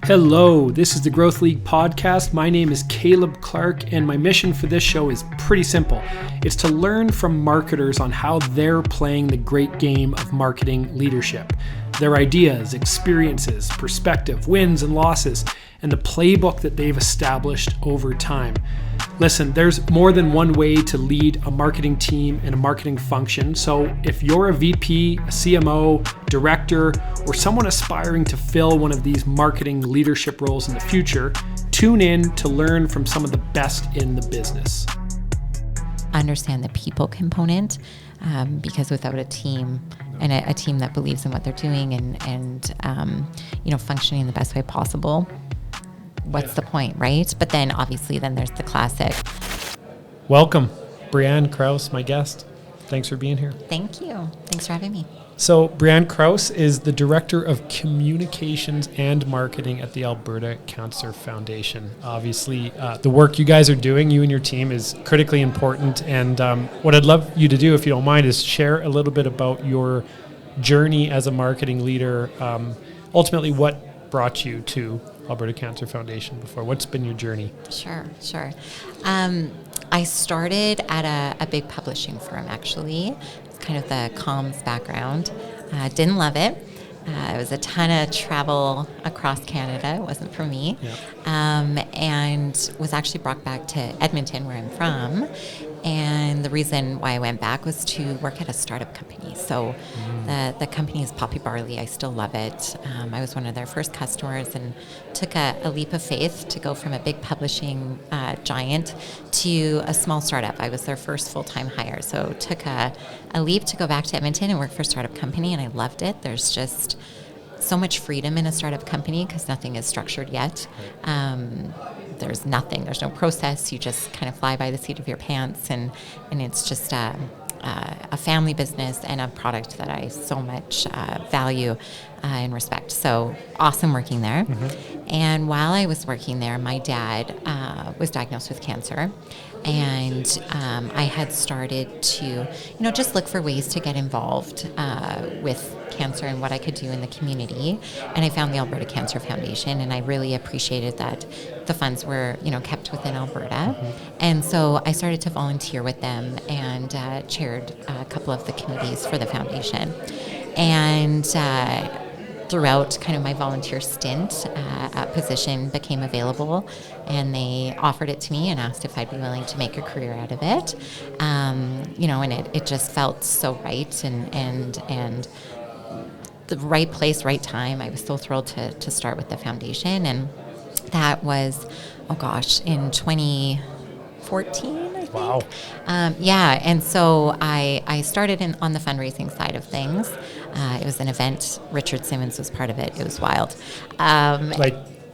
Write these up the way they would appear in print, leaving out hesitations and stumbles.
Hello, this is the Growth League podcast. My name is Caleb Clark, and my mission for this show is pretty simple. It's to learn from marketers on how they're playing the great game of marketing leadership. Their ideas, experiences, perspective, wins and losses, and the playbook that they've established over time. Listen, there's more than one way to lead a marketing team and a marketing function. So if you're a VP, a CMO, director, or someone aspiring to fill one of these marketing leadership roles in the future, tune in to learn from some of the best in the business. Understand the people component, because without a team and a team that believes in what they're doing and functioning in the best way possible, what's the point, right? But then obviously there's the classic. Welcome, Breanne Kraus, my guest. Thanks for being here. Thank you. Thanks for having me. So Breanne Kraus is the Director of Communications and Marketing at the Alberta Cancer Foundation. Obviously, the work you guys are doing, you and your team, is critically important. And what I'd love you to do, if you don't mind, is share a little bit about your journey as a marketing leader. Ultimately, what brought you to Alberta Cancer Foundation before? What's been your journey? Sure. I started at a big publishing firm, actually. Kind of the comms background. Didn't love it. It was a ton of travel across Canada. It wasn't for me. Yep. And was actually brought back to Edmonton, where I'm from. And the reason why I went back was to work at a startup company. So the company is Poppy Barley. I still love it. I was one of their first customers and took a leap of faith to go from a big publishing giant to a small startup. I was their first full-time hire. So took a leap to go back to Edmonton and work for a startup company, and I loved it. There's just so much freedom in a startup company because nothing is structured yet. There's nothing. There's no process. You just kind of fly by the seat of your pants, and it's just a family business and a product that I so much value and respect. So awesome working there. Mm-hmm. And while I was working there, my dad was diagnosed with cancer. And I had started to, just look for ways to get involved with cancer and what I could do in the community. And I found the Alberta Cancer Foundation, and I really appreciated that the funds were, kept within Alberta. Mm-hmm. And so I started to volunteer with them and chaired a couple of the committees for the foundation. And throughout kind of my volunteer stint, a position became available, and they offered it to me and asked if I'd be willing to make a career out of it. And it just felt so right and the right place, right time. I was so thrilled to start with the foundation, and that was, in 2014, I think. Wow. And so I started on the fundraising side of things. It was an event. Richard Simmons was part of it. It was wild.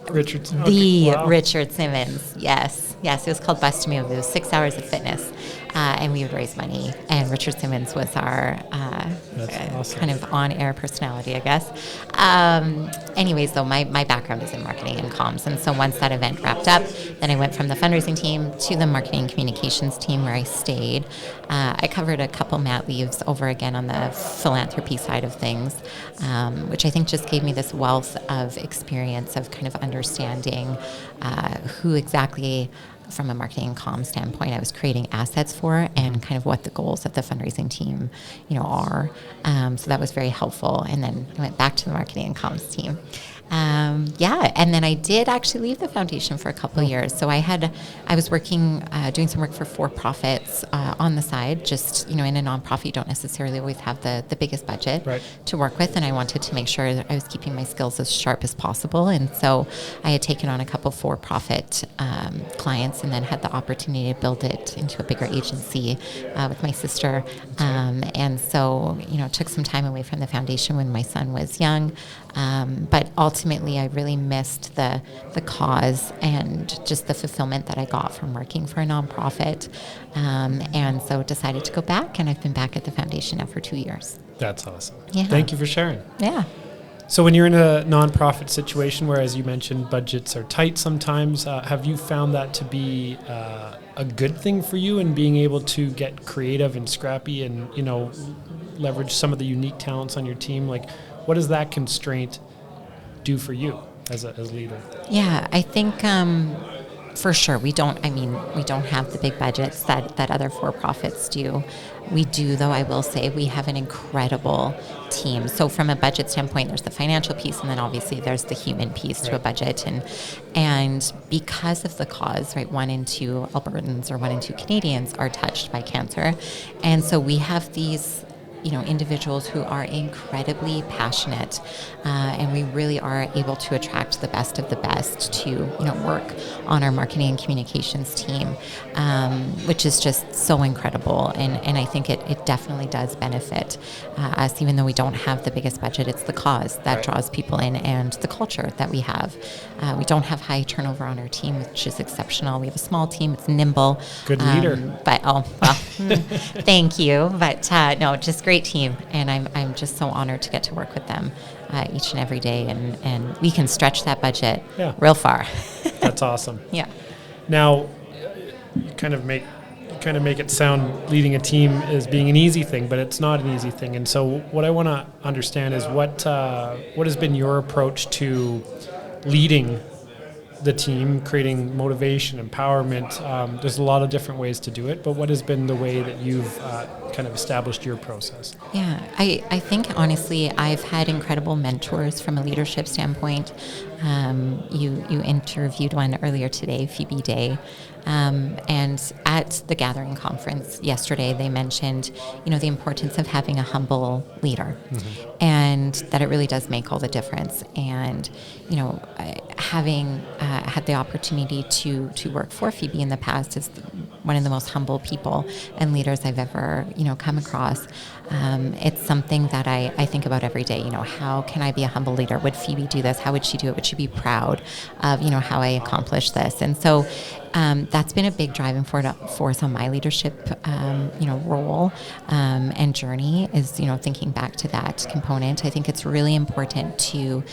Richard Simmons? Wow. Richard Simmons, yes. It was called Bust to Move. It was 6 hours of fitness, and we would raise money. And Richard Simmons was our awesome. Kind of on-air personality, I guess. Anyways, though, my background is in marketing and comms. And so once that event wrapped up, then I went from the fundraising team to the marketing and communications team, where I stayed. I covered a couple mat leaves over again on the philanthropy side of things, which I think just gave me this wealth of experience of kind of understanding who exactly, from a marketing and comms standpoint, I was creating assets for, and kind of what the goals of the fundraising team, are. So that was very helpful. And then I went back to the marketing and comms team. And then I did actually leave the foundation for a couple of years. So I was working, doing some work for for-profits on the side. Just, in a nonprofit, you don't necessarily always have the biggest budget to work with. And I wanted to make sure that I was keeping my skills as sharp as possible. And so I had taken on a couple for-profit clients, and then had the opportunity to build it into a bigger agency with my sister. And so, took some time away from the foundation when my son was young. But ultimately, I really missed the cause and just the fulfillment that I got from working for a nonprofit. And so decided to go back, and I've been back at the foundation now for 2 years. That's awesome. Yeah. Thank you for sharing. Yeah. So when you're in a nonprofit situation where, as you mentioned, budgets are tight sometimes, have you found that to be a good thing for you in being able to get creative and scrappy and, leverage some of the unique talents on your team? Like, what does that constraint do for you? as a leader? Yeah, I think for sure we don't have the big budgets that other for-profits do. We do, though, I will say we have an incredible team. So from a budget standpoint, there's the financial piece, and then obviously there's the human piece to a budget. And because of the cause, right, 1 in 2 Albertans or 1 in 2 Canadians are touched by cancer. And so we have these individuals who are incredibly passionate, and we really are able to attract the best of the best to work on our marketing and communications team, which is just so incredible. And I think it definitely does benefit us, even though we don't have the biggest budget. It's the cause that draws people in, and the culture that we have. We don't have high turnover on our team, which is exceptional. We have a small team. It's nimble. Good leader. Thank you. But no, just great team, and I'm just so honored to get to work with them each and every day, and we can stretch that budget real far. That's awesome. Yeah. Now, you kind of make it sound leading a team as being an easy thing, but it's not an easy thing. And so what I want to understand is what has been your approach to leading the team, creating motivation, empowerment. There's a lot of different ways to do it, but what has been the way that you've kind of established your process? Yeah, I think honestly I've had incredible mentors from a leadership standpoint. You interviewed one earlier today, Phoebe Day. And at the Gathering conference yesterday, they mentioned, the importance of having a humble leader, and that it really does make all the difference. And, having had the opportunity to work for Phoebe in the past is one of the most humble people and leaders I've ever, come across. It's something that I think about every day. How can I be a humble leader? Would Phoebe do this? How would she do it? Would she be proud of, how I accomplished this? And so that's been a big driving force on my leadership, role and journey is, thinking back to that component. I think it's really important to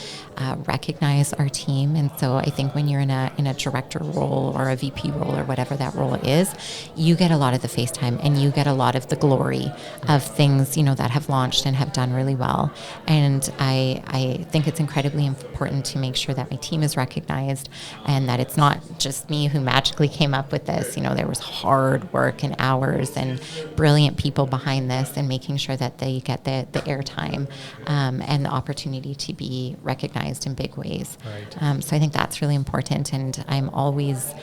recognize our team. And so I think when you're in a director role or a VP role or whatever that role is, you get a lot of the face time, and you get a lot of the glory of things, that have launched and have done really well. And I think it's incredibly important to make sure that my team is recognized, and that it's not just me who magically came up with this. There was hard work and hours and brilliant people behind this, and making sure that they get the airtime and the opportunity to be recognized in big ways. Right. So I think that's really important, and I'm always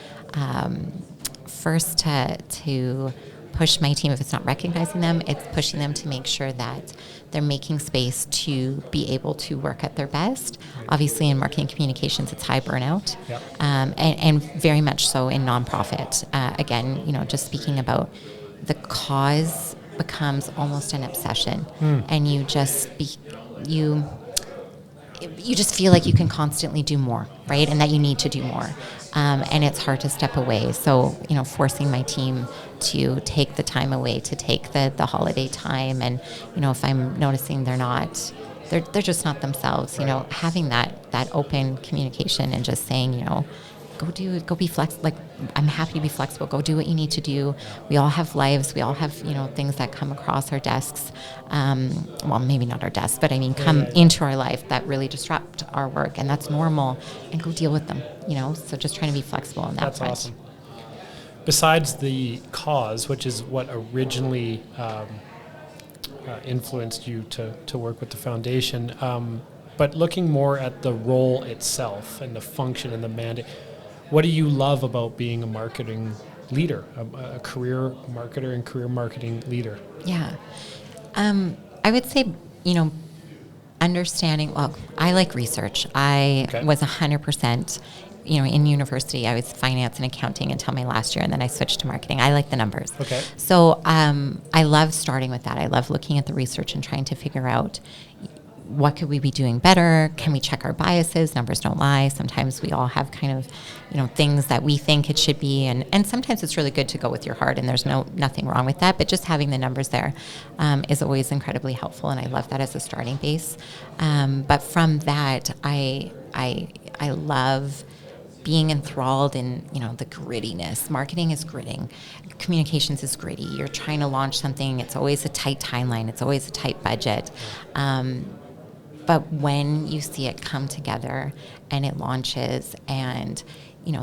first to push my team. If it's not recognizing them, it's pushing them to make sure that they're making space to be able to work at their best. Right. Obviously, in marketing communications, it's high burnout, and very much so in nonprofit. Again, just speaking about the cause becomes almost an obsession, and you just feel like you can constantly do more, right? And that you need to do more. And it's hard to step away. So, forcing my team to take the time away, to take the holiday time. And, if I'm noticing they're just not themselves, right. Having that open communication and just saying, go be flexible. Like, I'm happy to be flexible. Go do what you need to do. We all have lives. We all have, things that come across our desks. Well, maybe not our desks, but come into our life that really disrupt our work, and that's normal, and go deal with them, So just trying to be flexible in that That's front. awesome. Besides the cause, which is what originally influenced you to work with the foundation, but looking more at the role itself and the function and the mandate, what do you love about being a marketing leader, a career marketer and career marketing leader? Yeah. I would say, understanding, well, I like research. I was 100%, in university, I was finance and accounting until my last year, and then I switched to marketing. I like the numbers. Okay. So I love starting with that. I love looking at the research and trying to figure out what could we be doing better? Can we check our biases? Numbers don't lie. Sometimes we all have kind of, things that we think it should be. And sometimes it's really good to go with your heart, and there's nothing wrong with that. But just having the numbers there is always incredibly helpful, and I love that as a starting base. But from that, I love being enthralled in, the grittiness. Marketing is gritting. Communications is gritty. You're trying to launch something. It's always a tight timeline. It's always a tight budget. But when you see it come together and it launches and,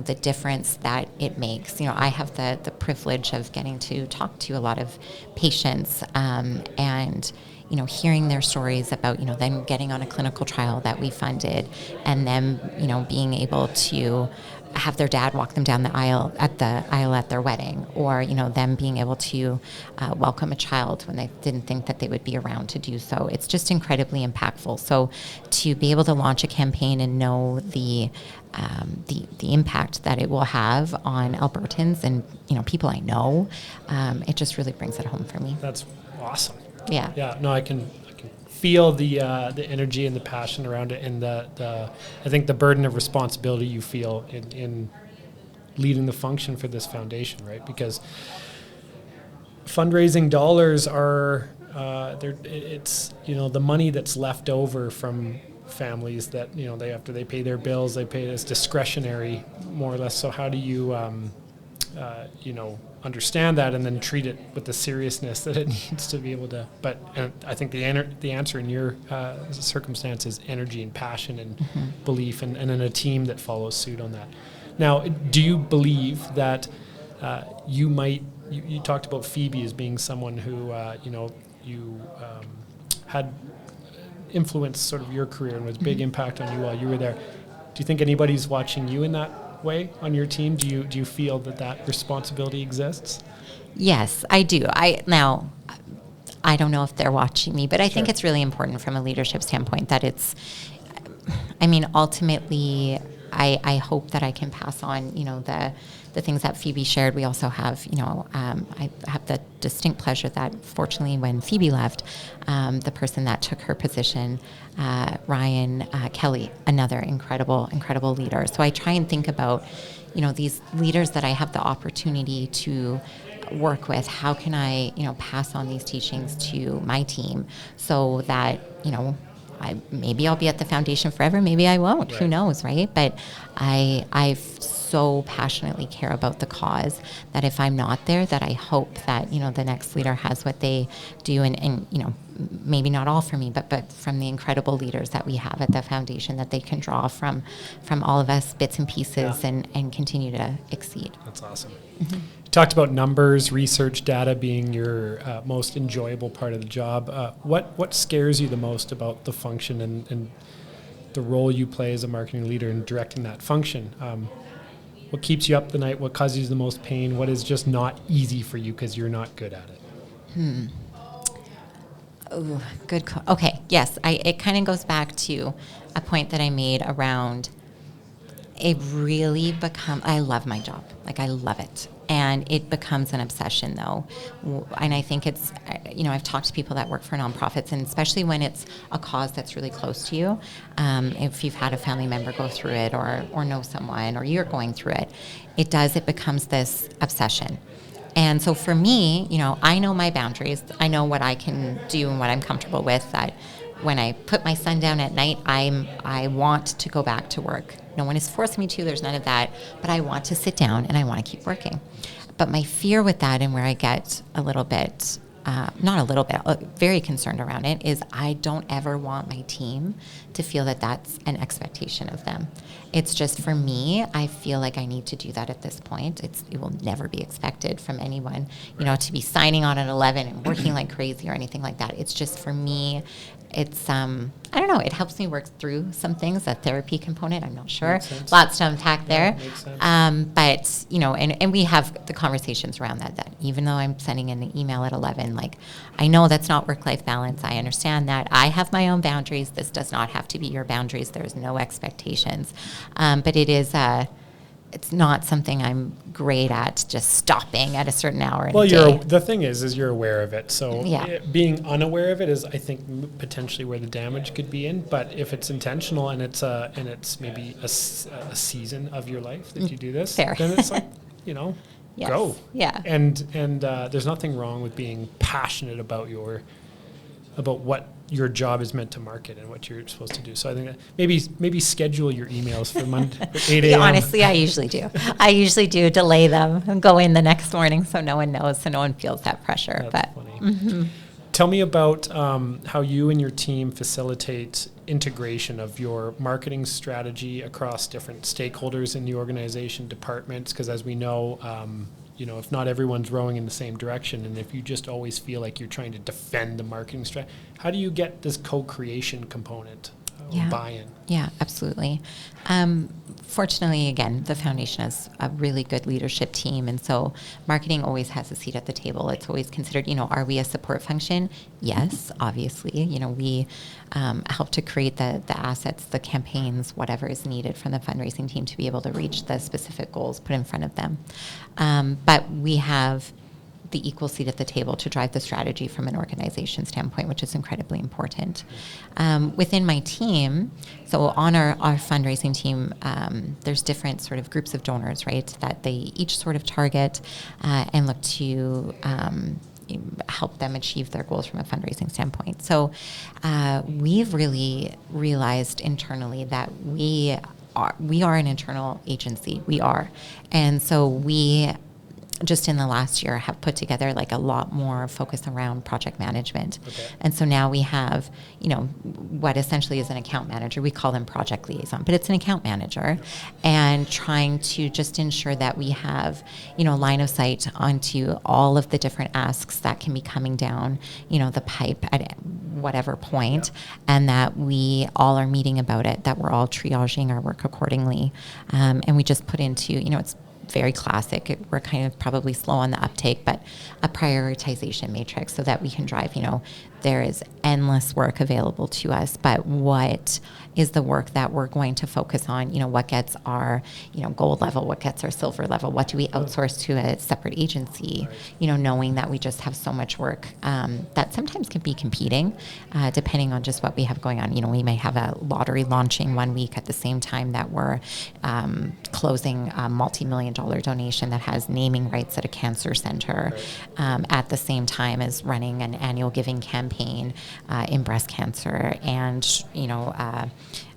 the difference that it makes, I have the privilege of getting to talk to a lot of patients and, hearing their stories about, them getting on a clinical trial that we funded and them, being able to have their dad walk them down the aisle at their wedding, or them being able to welcome a child when they didn't think that they would be around to do so. It's just incredibly impactful. So to be able to launch a campaign and know the impact that it will have on Albertans and people I know, it just really brings it home for me. That's awesome. Yeah. No, I can feel the energy and the passion around it, and I think the burden of responsibility you feel in leading the function for this foundation, right? Because fundraising dollars are it's the money that's left over from families that they, after they pay their bills, they pay it as discretionary, more or less. So how do you understand that and then treat it with the seriousness that it needs to be able to? But I think the answer in your circumstance is energy and passion and belief, and in a team that follows suit on that. Now, do you believe that you talked about Phoebe as being someone who you had influenced sort of your career and was big impact on you while you were there. Do you think anybody's watching you in that way on your team? Do you feel that responsibility exists? Yes, I do. I don't know if they're watching me, but I think it's really important from a leadership standpoint that ultimately I hope that I can pass on, the things that Phoebe shared. We also have, I have the distinct pleasure that fortunately when Phoebe left, the person that took her position, Ryan Kelly, another incredible leader. So I try and think about, these leaders that I have the opportunity to work with. How can I, pass on these teachings to my team so that, maybe I'll be at the foundation forever, maybe I won't, right. Who knows, right? But I so passionately care about the cause that if I'm not there, that I hope that, the next leader has what they do, and maybe not all for me, but from the incredible leaders that we have at the foundation, that they can draw from all of us bits and pieces and continue to exceed. That's awesome. Mm-hmm. You talked about numbers, research, data being your most enjoyable part of the job. What scares you the most about the function and the role you play as a marketing leader in directing that function? What keeps you up the night? What causes you the most pain? What is just not easy for you because you're not good at it? Oh, good. Okay. Yes. It kind of goes back to a point that I made around it really I love my job. Like, I love it. And it becomes an obsession, though. And I think it's, I've talked to people that work for nonprofits, and especially when it's a cause that's really close to you, if you've had a family member go through it or know someone, or you're going through it, it becomes this obsession. And so for me, I know my boundaries. I know what I can do and what I'm comfortable with, that when I put my son down at night, I want to go back to work. No one is forcing me to. There's none of that. But I want to sit down and I want to keep working. But my fear with that, and where I get a little bit, very concerned around it, is I don't ever want my team to feel that that's an expectation of them. It's just, for me, I feel like I need to do that at this point. It will never be expected from anyone, to be signing on at 11 and working like crazy or anything like that. It's just, for me, it's, I don't know, it helps me work through some things, a therapy component, I'm not sure. Lots to unpack there. But, and we have the conversations around that even though I'm sending an email at 11, like, I know that's not work-life balance. I understand that. I have my own boundaries. This does not have to be your boundaries. There's no expectations. But it is, it's not something I'm great at, just stopping at a certain hour in a day. The thing is you're aware of it. So being unaware of it is, I think, potentially where the damage could be in. But if it's intentional and it's maybe a season of your life that you do this, then it's like, yes. Go. Yeah. And there's nothing wrong with being passionate about what your job is meant to market and what you're supposed to do. So I think that maybe schedule your emails for Monday at 8 a.m. Honestly, I usually do. I usually do delay them and go in the next morning so no one knows, so no one feels that pressure. That's funny. Mm-hmm. Tell me about how you and your team facilitate integration of your marketing strategy across different stakeholders in the organization, departments? Because as we know, if not everyone's rowing in the same direction, and if you just always feel like you're trying to defend the marketing strategy, how do you get this co-creation component buy-in? Yeah, absolutely. Fortunately, again, the foundation has a really good leadership team, and so marketing always has a seat at the table. It's always considered, are we a support function? Yes, obviously. We help to create the assets, the campaigns, whatever is needed from the fundraising team to be able to reach the specific goals put in front of them. But we have the equal seat at the table to drive the strategy from an organization standpoint, which is incredibly important. Within my team, so on our fundraising team, there's different sort of groups of donors, right, that they each sort of target and look to help them achieve their goals from a fundraising standpoint. So we've really realized internally that we are an internal agency. We are. And so we just in the last year have put together like a lot more focus around project management. Okay. And so now we have, what essentially is an account manager. We call them project liaison, but it's an account manager, and trying to just ensure that we have, line of sight onto all of the different asks that can be coming down, the pipe at whatever point, and that we all are meeting about it, that we're all triaging our work accordingly. And we just put into, it's very classic. We're kind of probably slow on the uptake, but a prioritization matrix so that we can drive, there is endless work available to us, but what is the work that we're going to focus on? What gets our, gold level, what gets our silver level, what do we outsource to a separate agency, knowing that we just have so much work that sometimes can be competing, depending on just what we have going on. We may have a lottery launching one week at the same time that we're closing a multi-million-dollar donation that has naming rights at a cancer center, at the same time as running an annual giving campaign in breast cancer, and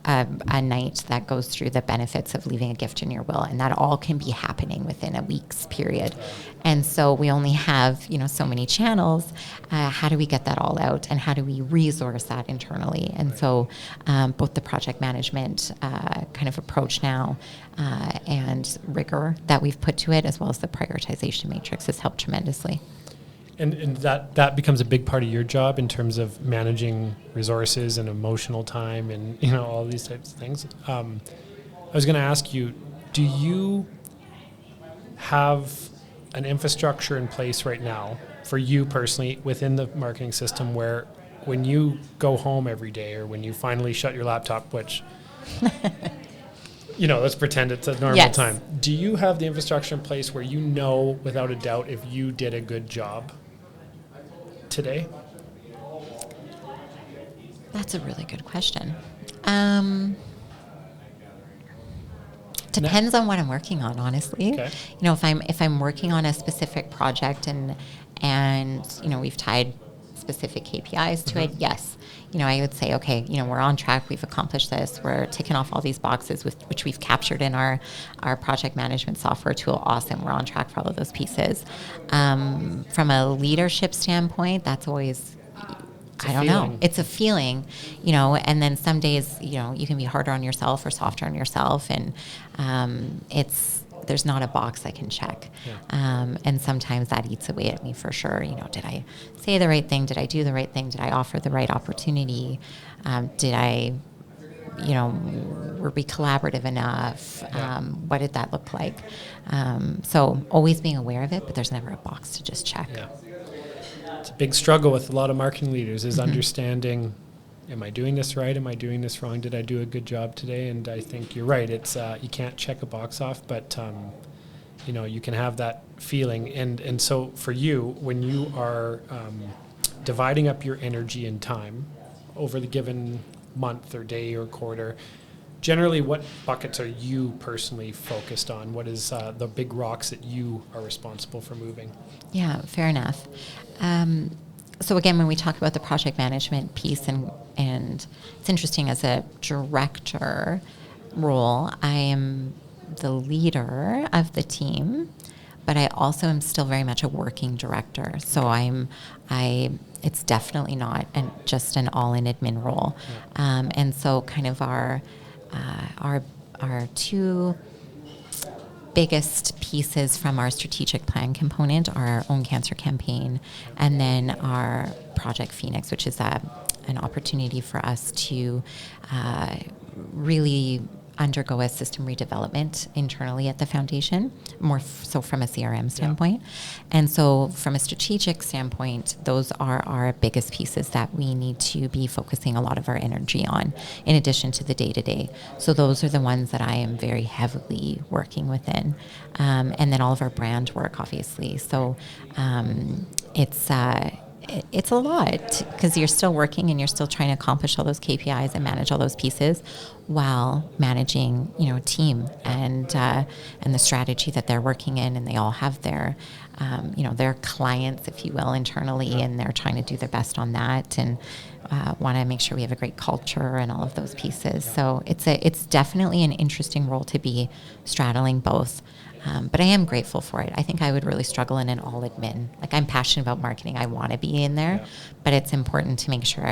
a night that goes through the benefits of leaving a gift in your will, and that all can be happening within a week's period. And so we only have so many channels. How do we get that all out, and how do we resource that internally? And so both the project management kind of approach now and rigor that we've put to it, as well as the prioritization matrix, has helped tremendously. And that becomes a big part of your job in terms of managing resources and emotional time and all these types of things. I was going to ask you, do you have an infrastructure in place right now for you personally within the marketing system where when you go home every day, or when you finally shut your laptop, which let's pretend it's a normal time, do you have the infrastructure in place where without a doubt if you did a good job today? That's a really good question. Depends on what I'm working on, honestly. Okay. If I'm working on a specific project and we've tied specific KPIs to it, yes. I would say, okay, we're on track. We've accomplished this. We're ticking off all these boxes which we've captured in our project management software tool. Awesome. We're on track for all of those pieces. From a leadership standpoint, that's always, I don't know. It's a feeling, and then some days, you can be harder on yourself or softer on yourself. And there's not a box I can check. Yeah. And sometimes that eats away at me for sure. Did I say the right thing? Did I do the right thing? Did I offer the right opportunity? Did I, were we collaborative enough? Yeah. What did that look like? So always being aware of it, but there's never a box to just check. Yeah. It's a big struggle with a lot of marketing leaders is understanding, am I doing this right? Am I doing this wrong? Did I do a good job today? And I think you're right. It's you can't check a box off, but you can have that feeling. And so for you, when you are dividing up your energy and time over the given month or day or quarter, generally what buckets are you personally focused on? What is the big rocks that you are responsible for moving? Yeah, fair enough. So again, when we talk about the project management piece, and it's interesting, as a director role, I am the leader of the team, but I also am still very much a working director. So it's definitely not just an all-in admin role. And so kind of our two biggest pieces from our strategic plan component are our own cancer campaign, and then our Project Phoenix, which is an opportunity for us to really undergo a system redevelopment internally at the foundation, more so from a CRM standpoint. And so from a strategic standpoint, those are our biggest pieces that we need to be focusing a lot of our energy on, in addition to the day-to-day. So those are the ones that I am very heavily working within. And then all of our brand work, obviously. So it's a lot, because you're still working and you're still trying to accomplish all those KPIs and manage all those pieces while managing, a team and the strategy that they're working in, and they all have their, their clients, if you will, internally, and they're trying to do their best on that, and want to make sure we have a great culture and all of those pieces. So it's definitely an interesting role to be straddling both. But I am grateful for it. I think I would really struggle in an all admin. Like, I'm passionate about marketing. I want to be in there, but it's important to make sure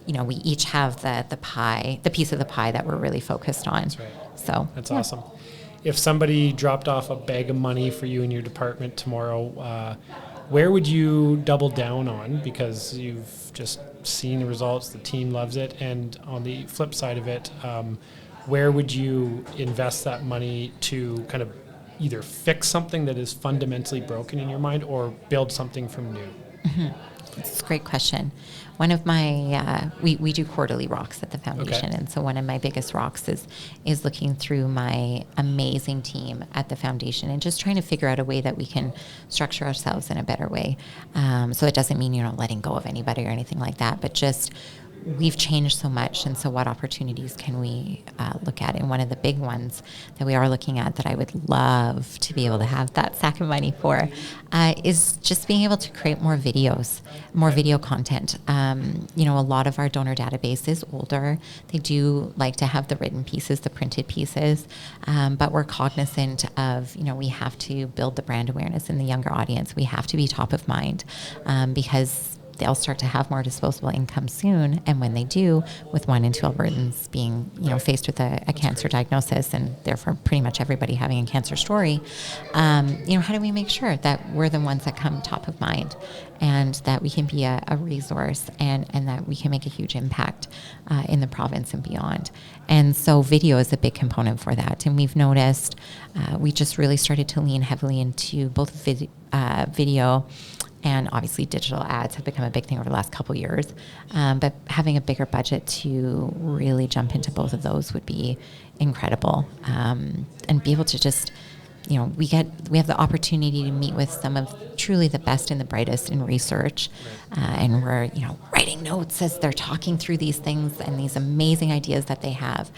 we each have the piece of the pie that we're really focused on. That's right. So that's awesome. If somebody dropped off a bag of money for you in your department tomorrow, where would you double down on? Because you've just seen the results, the team loves it. And on the flip side of it, where would you invest that money to kind of either fix something that is fundamentally broken in your mind or build something from new? Mm-hmm. That's a great question. One of my, we do quarterly rocks at the foundation. Okay. And so one of my biggest rocks is looking through my amazing team at the foundation and just trying to figure out a way that we can structure ourselves in a better way. So it doesn't mean, letting go of anybody or anything like that, but just we've changed so much, and so what opportunities can we look at? And one of the big ones that we are looking at that I would love to be able to have that sack of money for is just being able to create more videos, more video content. A lot of our donor database is older. They do like to have the written pieces, the printed pieces, but we're cognizant of, we have to build the brand awareness in the younger audience. We have to be top of mind because they'll start to have more disposable income soon. And when they do, with 1 in 2 Albertans being, faced with a cancer diagnosis, and therefore pretty much everybody having a cancer story, how do we make sure that we're the ones that come top of mind, and that we can be a resource, and that we can make a huge impact in the province and beyond? And so video is a big component for that. And we've noticed we just really started to lean heavily into both video, and obviously digital ads have become a big thing over the last couple of years. But having a bigger budget to really jump into both of those would be incredible. And be able to just, we have the opportunity to meet with some of truly the best and the brightest in research. And we're, writing notes as they're talking through these things and these amazing ideas that they have.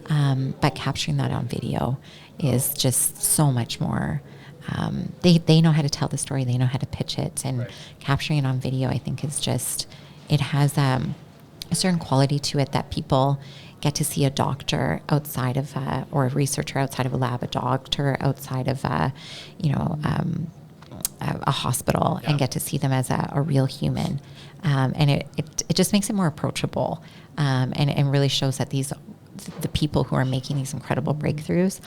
But capturing that on video is just so much more. They know how to tell the story, they know how to pitch it, and capturing it on video, I think, is just, it has a certain quality to it that people get to see a doctor outside of, or a researcher outside of a lab, a doctor outside of, a hospital, and get to see them as a real human. And it just makes it more approachable, and really shows that the people who are making these incredible breakthroughs,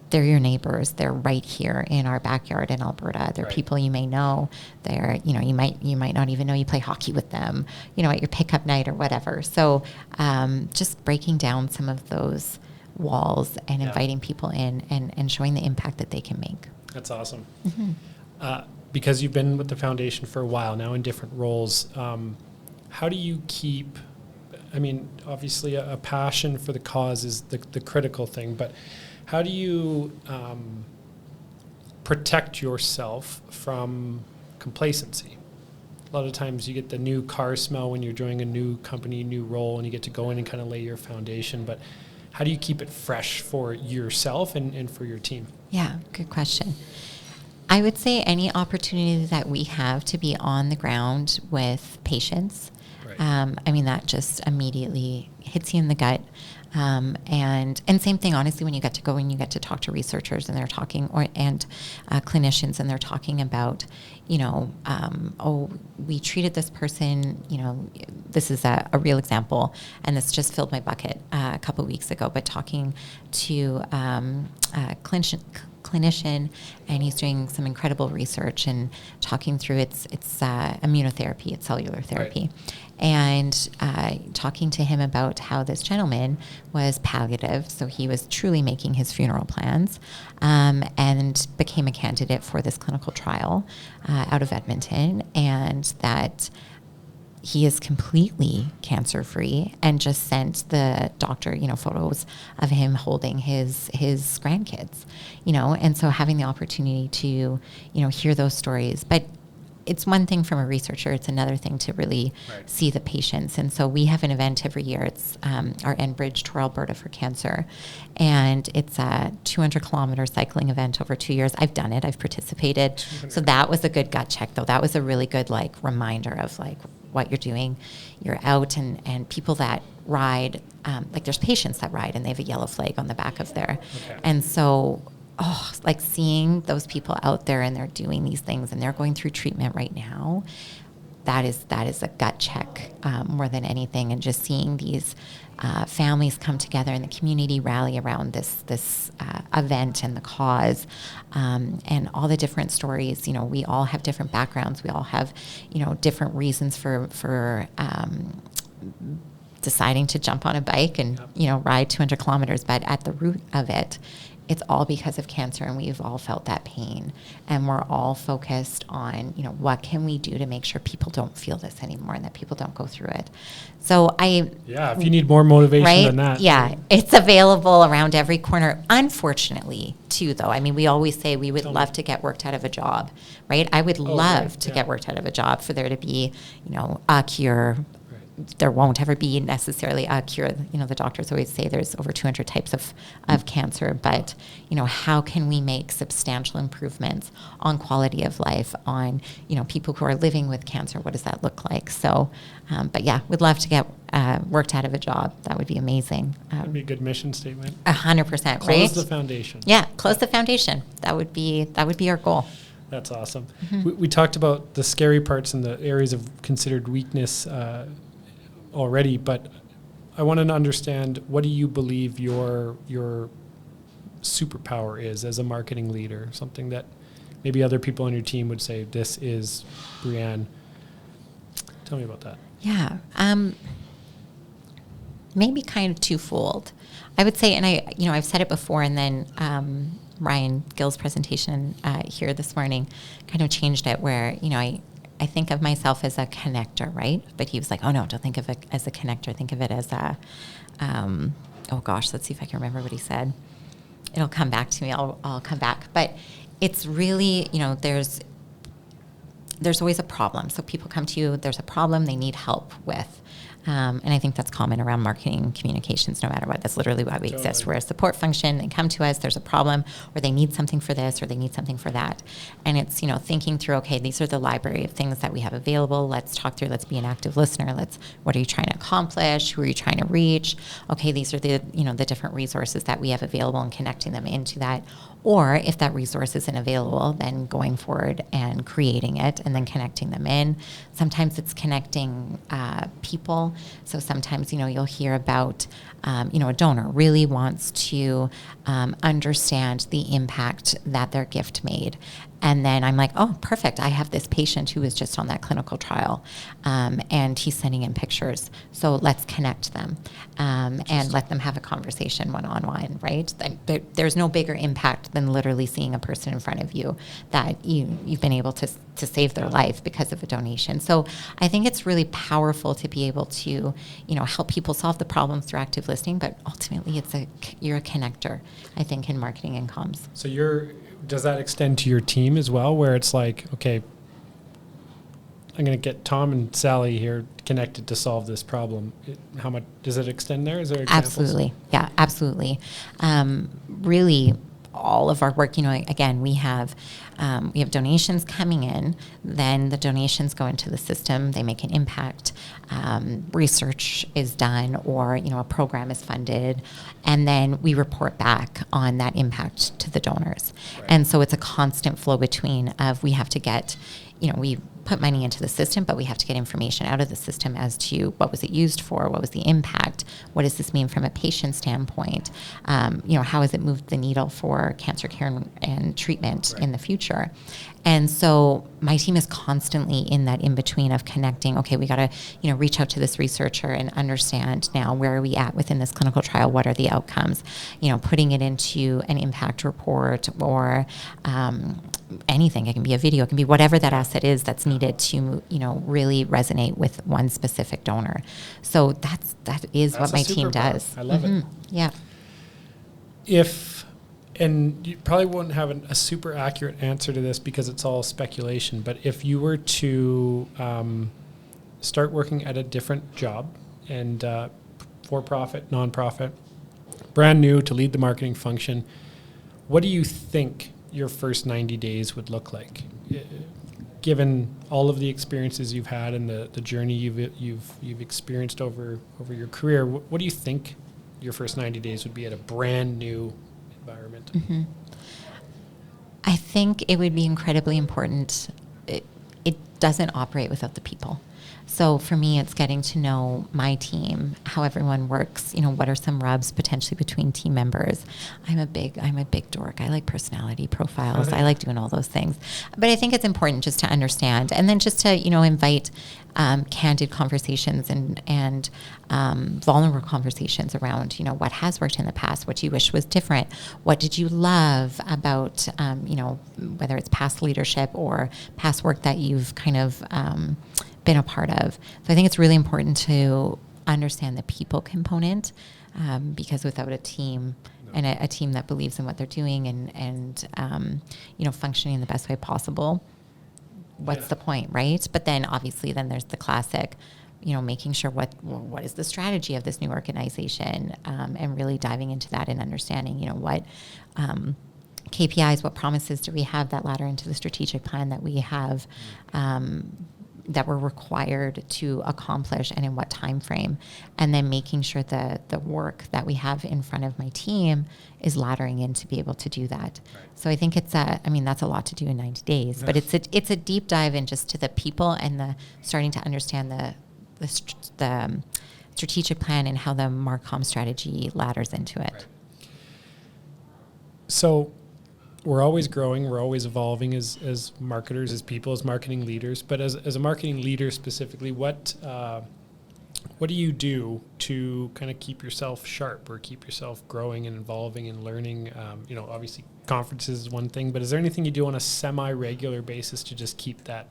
they're your neighbors. They're right here in our backyard in Alberta. They're people you may know. They're, you might not even know you play hockey with them, at your pickup night or whatever. So just breaking down some of those walls and inviting people in and showing the impact that they can make. That's awesome. Mm-hmm. Because you've been with the foundation for a while now in different roles, how do you keep, obviously a passion for the cause is the critical thing, but how do you protect yourself from complacency? A lot of times you get the new car smell when you're joining a new company, new role, and you get to go in and kind of lay your foundation. But how do you keep it fresh for yourself and for your team? Yeah, good question. I would say any opportunity that we have to be on the ground with patients, Right. I mean, that just immediately hits you in the gut. And same thing, honestly, when you get to go and you get to talk to researchers and they're talking, and clinicians, and they're talking about, oh, we treated this person, this is a real example, and this just filled my bucket a couple weeks ago, but talking to a clinician, and he's doing some incredible research and talking through it's immunotherapy, it's cellular therapy. Right. And talking to him about how this gentleman was palliative, so he was truly making his funeral plans, and became a candidate for this clinical trial out of Edmonton, and that he is completely cancer-free, and just sent the doctor, photos of him holding his grandkids, and so having the opportunity to, hear those stories. But it's one thing from a researcher, it's another thing to really see the patients. And so we have an event every year. It's our Enbridge T-Alberta for Cancer. And it's a 200-kilometer cycling event over 2 years. I've done it. I've participated. So that was a good gut check, though. That was a really good, reminder of, what you're doing. You're out, and people that ride, there's patients that ride, and they have a yellow flag on the back of there. Okay. And so seeing those people out there, and they're doing these things, and they're going through treatment right now, that is a gut check more than anything. And just seeing these families come together and the community rally around this event and the cause, and all the different stories. We all have different backgrounds. We all have different reasons for deciding to jump on a bike and ride 200 kilometers. But at the root of it, it's all because of cancer, and we've all felt that pain, and we're all focused on, what can we do to make sure people don't feel this anymore, and that people don't go through it. So if you need more motivation than that. Yeah, it's available around every corner. Unfortunately, too, though, I mean, we always say we would love to get worked out of a job, right? I would love to get worked out of a job, for there to be, a cure. There won't ever be necessarily a cure. The doctors always say there's over 200 types of cancer, but, how can we make substantial improvements on quality of life, on, people who are living with cancer? What does that look like? So, but yeah, we'd love to get worked out of a job. That would be amazing. That would be a good mission statement. 100%, right? Close the foundation. Yeah, close the foundation. That would be our goal. That's awesome. Mm-hmm. We talked about the scary parts and the areas of considered weakness already, but I want to understand, what do you believe your superpower is as a marketing leader? Something that maybe other people on your team would say, this is Breanne. Tell me about that. Yeah. Maybe kind of twofold. I would say, and I've said it before, and then Ryan Gill's presentation here this morning kind of changed it, where, I think of myself as a connector, right? But he was like, oh no, don't think of it as a connector. Think of it as a, let's see if I can remember what he said. It'll come back to me. I'll come back. But it's really, there's always a problem. So people come to you, there's a problem they need help with. And I think that's common around marketing communications, no matter what. That's literally why we exist. We're a support function. They come to us, there's a problem, or they need something for this, or they need something for that. And it's, thinking through, okay, these are the library of things that we have available. Let's talk through, let's be an active listener. What are you trying to accomplish? Who are you trying to reach? Okay, these are the different resources that we have available, and connecting them into that. Or if that resource isn't available, then going forward and creating it, and then connecting them in. Sometimes it's connecting people. So sometimes, you'll hear about, a donor really wants to understand the impact that their gift made. And then I'm like, oh, perfect. I have this patient who is just on that clinical trial, and he's sending in pictures. So let's connect them and let them have a conversation one-on-one, right? There's no bigger impact than literally seeing a person in front of you that you've been able to save their life because of a donation. So I think it's really powerful to be able to, help people solve the problems through active listening, but ultimately you're a connector, I think, in marketing and comms. So does that extend to your team as well, where it's like, okay, I'm going to get Tom and Sally here connected to solve this problem? How much does it extend there? Is there examples? Absolutely. Yeah, absolutely. Really, all of our work, again, we have donations coming in, then the donations go into the system, they make an impact, research is done, or, a program is funded, and then we report back on that impact to the donors. Right. And so it's a constant flow between of we have to get, we put money into the system, but we have to get information out of the system as to what was it used for, what was the impact, what does this mean from a patient standpoint, how has it moved the needle for cancer care and treatment in the future. And so my team is constantly in that in-between of connecting, okay, we got to, reach out to this researcher and understand now where are we at within this clinical trial, what are the outcomes, putting it into an impact report or anything. It can be a video, it can be whatever that asset is that's needed to, really resonate with one specific donor. So that is what my team does. I love it. Yeah. And you probably won't have a super accurate answer to this because it's all speculation, but if you were to start working at a different job and for-profit, non-profit, brand new to lead the marketing function, what do you think your first 90 days would look like? Given all of the experiences you've had and the journey you've experienced over your career, what do you think your first 90 days would be at a brand new environment? Mm-hmm. I think it would be incredibly important. It doesn't operate without the people. So for me, it's getting to know my team, how everyone works, what are some rubs potentially between team members. I'm a big dork. I like personality profiles. I like doing all those things. But I think it's important just to understand and then just to, invite candid conversations and vulnerable conversations around, what has worked in the past, what you wish was different, what did you love about, whether it's past leadership or past work that you've kind of been a part of. So I think it's really important to understand the people component because without a team and a team that believes in what they're doing and functioning in the best way possible, what's the point, right? But then obviously then there's the classic, making sure what is the strategy of this new organization and really diving into that and understanding, what KPIs, what promises do we have that ladder into the strategic plan that we have that we're required to accomplish and in what time frame, and then making sure the work that we have in front of my team is laddering in to be able to do that. Right. So I think that's a lot to do in 90 days, but it's a deep dive in just to the people and the starting to understand the strategic plan and how the Marcom strategy ladders into it. Right. So we're always growing, we're always evolving as marketers, as people, as marketing leaders. But as a marketing leader specifically, what do you do to kind of keep yourself sharp or keep yourself growing and evolving and learning? Obviously conferences is one thing, but is there anything you do on a semi-regular basis to just keep that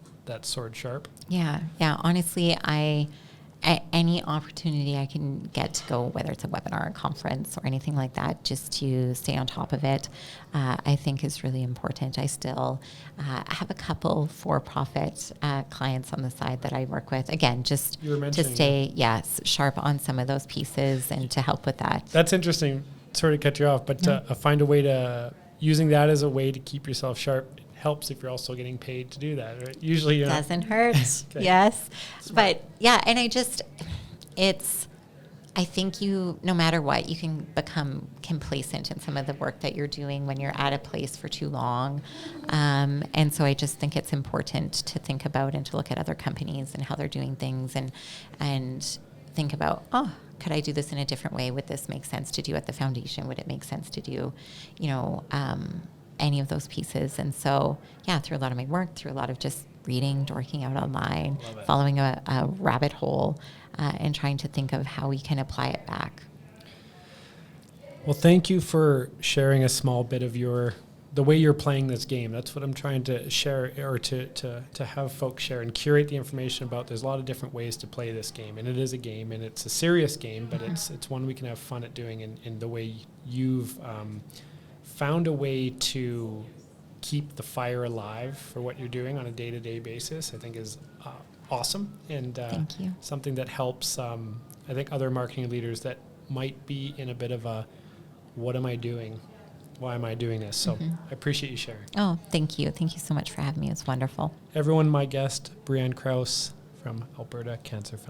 sword sharp? Yeah. Honestly, any opportunity I can get to go, whether it's a webinar, a conference, or anything like that, just to stay on top of it, I think is really important. I still have a couple for-profit clients on the side that I work with. Again, just to stay, sharp on some of those pieces and to help with that. That's interesting. Sorry to cut you off, but find a way to, using that as a way to keep yourself sharp helps if you're also getting paid to do that, right? Usually, doesn't hurt. Okay. Yes. Smart. But and I think no matter what, you can become complacent in some of the work that you're doing when you're at a place for too long. And so I just think it's important to think about and to look at other companies and how they're doing things and think about, could I do this in a different way? Would this make sense to do at the foundation? Would it make sense to do, any of those pieces? And so, through a lot of my work, through a lot of just reading, dorking out online, following a rabbit hole, and trying to think of how we can apply it back. Well, thank you for sharing a small bit of the way you're playing this game. That's what I'm trying to share, or to have folks share and curate the information about. There's a lot of different ways to play this game, and it is a game, and it's a serious game, but it's one we can have fun at doing. In the way you've found a way to keep the fire alive for what you're doing on a day-to-day basis, I think is awesome, and something that helps, I think, other marketing leaders that might be in a bit of a, what am I doing why am I doing this? So I appreciate you sharing. Oh, thank you. Thank you so much for having me. It was wonderful. Everyone, my guest, Breanne Kraus from Alberta Cancer Foundation.